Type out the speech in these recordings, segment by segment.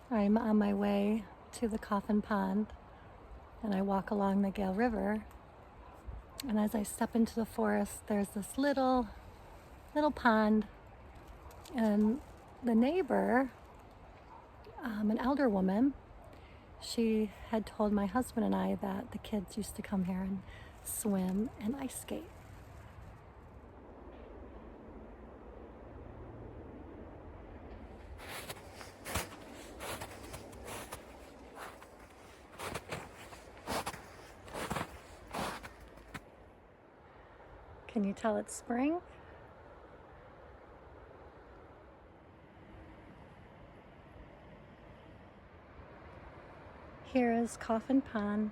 I'm on my way to the Coffin Pond and I walk along the Gale River. And as I step into the forest, there's this little pond, and the neighbor, an elder woman, she had told my husband and I that the kids used to come here and swim and ice skate. Can you tell it's spring? Here is Coffin Pond,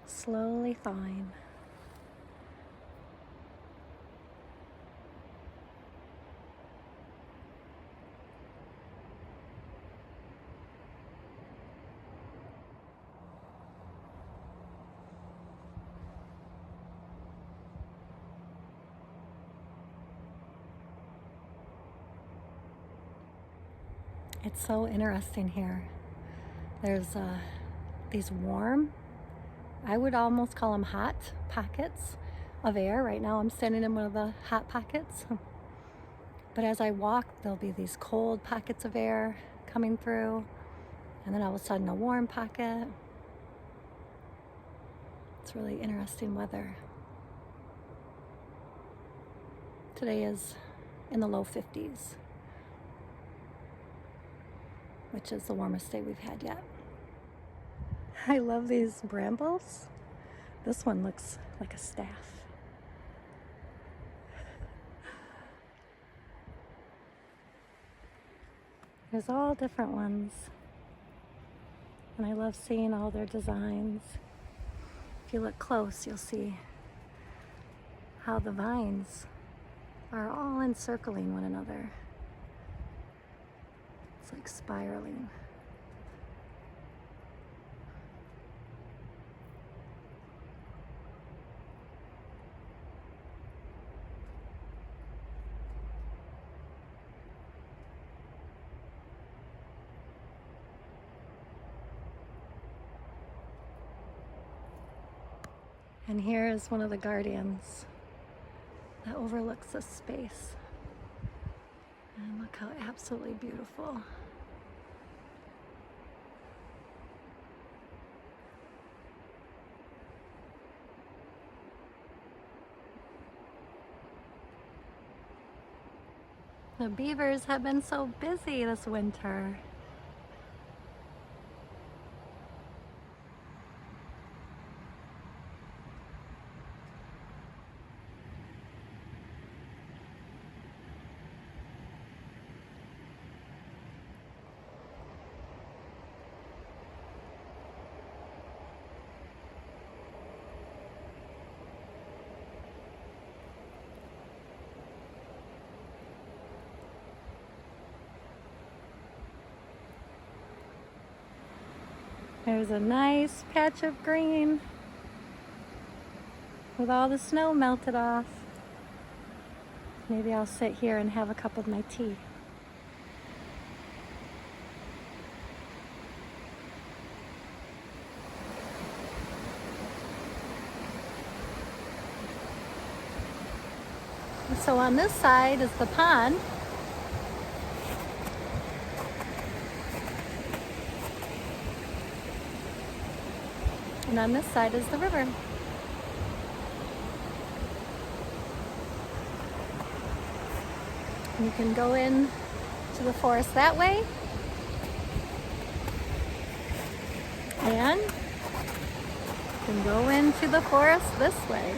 slowly thawing. It's so interesting here. There's these warm, I would almost call them hot pockets of air. Right now I'm standing in one of the hot pockets. But as I walk, there'll be these cold pockets of air coming through, and then all of a sudden a warm pocket. It's really interesting weather. Today is in the low 50s, which is the warmest day we've had yet. I love these brambles. This one looks like a staff. There's all different ones, and I love seeing all their designs. If you look close, you'll see how the vines are all encircling one another. It's like spiraling. And here is one of the guardians that overlooks this space. And look how absolutely beautiful. The beavers have been so busy this winter. There's a nice patch of green with all the snow melted off. Maybe I'll sit here and have a cup of my tea. So on this side is the pond. And on this side is the river. And you can go in to the forest that way. And you can go into the forest this way.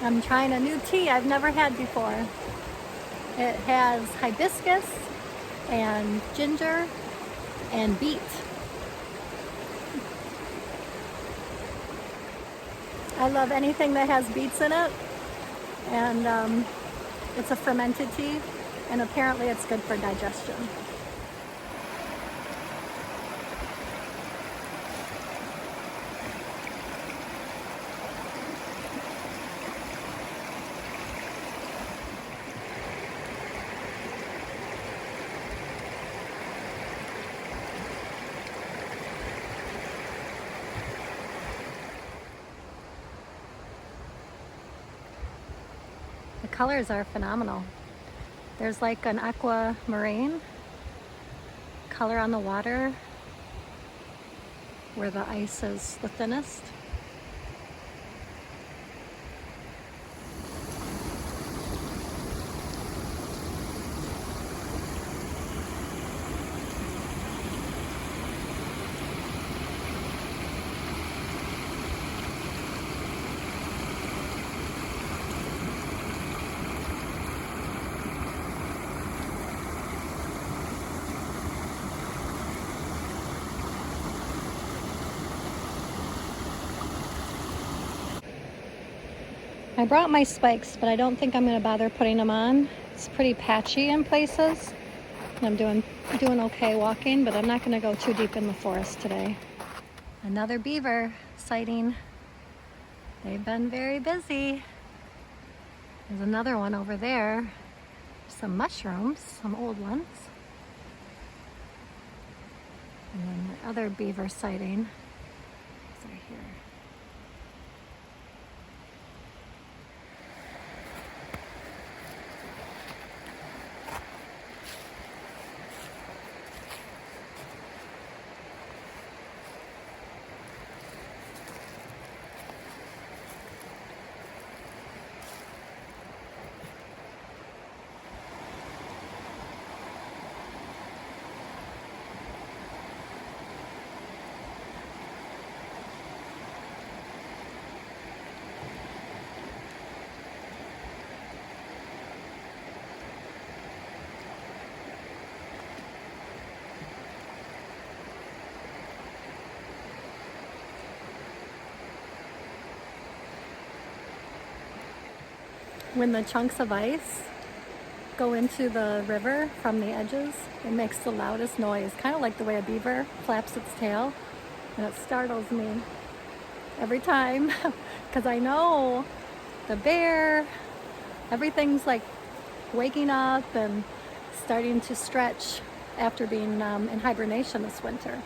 I'm trying a new tea I've never had before. It has hibiscus and ginger and beet. I love anything that has beets in it, and it's a fermented tea, and apparently it's good for digestion. The colors are phenomenal. There's like an aquamarine color on the water where the ice is the thinnest. I brought my spikes, but I don't think I'm going to bother putting them on. It's pretty patchy in places. I'm doing okay walking, but I'm not going to go too deep in the forest today. Another beaver sighting. They've been very busy. There's another one over there. Some mushrooms, some old ones. And then the other beaver sighting is right here. When the chunks of ice go into the river from the edges, it makes the loudest noise, kind of like the way a beaver flaps its tail, and it startles me every time because I know the bear, everything's like waking up and starting to stretch after being in hibernation this winter.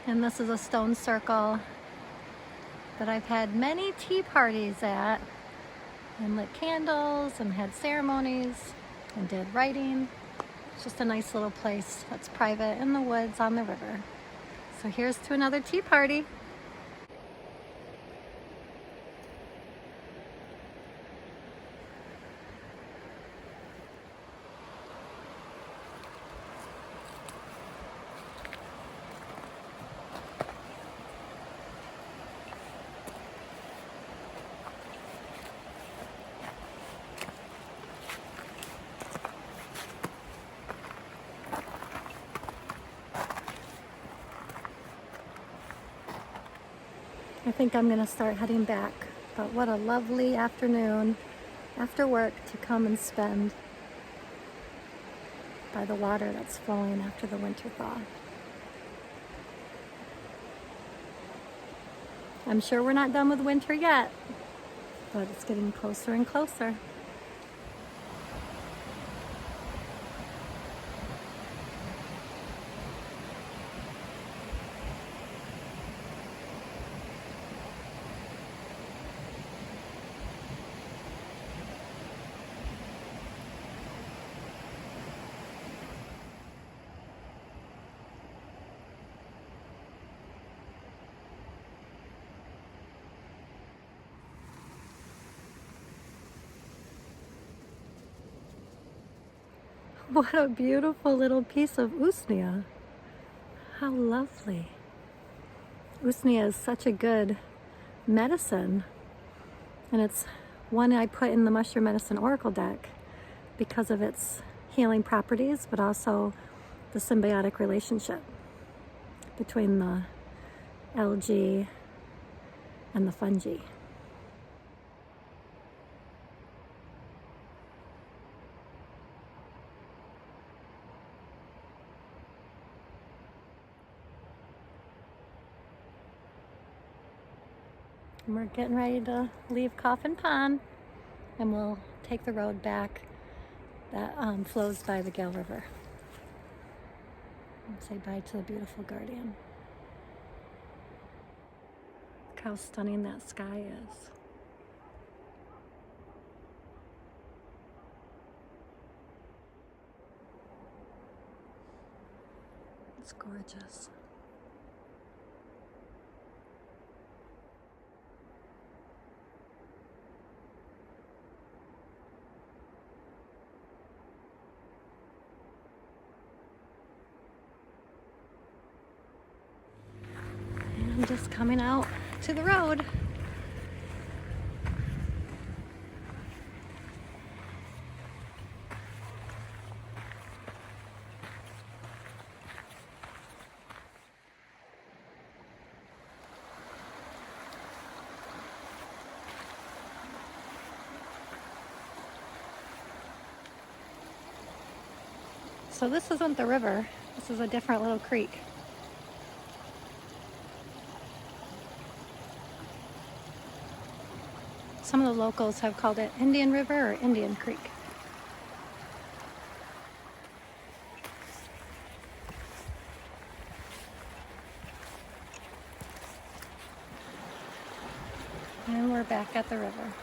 And this is a stone circle that I've had many tea parties at, and lit candles and had ceremonies and did writing. It's just a nice little place that's private in the woods on the river. So here's to another tea party. I think I'm gonna start heading back, but what a lovely afternoon after work to come and spend by the water that's flowing after the winter thaw. I'm sure we're not done with winter yet, but it's getting closer and closer. What a beautiful little piece of usnea. How lovely. Usnea is such a good medicine, and it's one I put in the Mushroom Medicine Oracle deck because of its healing properties, but also the symbiotic relationship between the algae and the fungi. And we're getting ready to leave Coffin Pond, and we'll take the road back that flows by the Gale River. And say bye to the beautiful guardian. Look how stunning that sky is. It's gorgeous. I'm just coming out to the road. So this isn't the river, this is a different little creek. Some of the locals have called it Indian River or Indian Creek. And we're back at the river.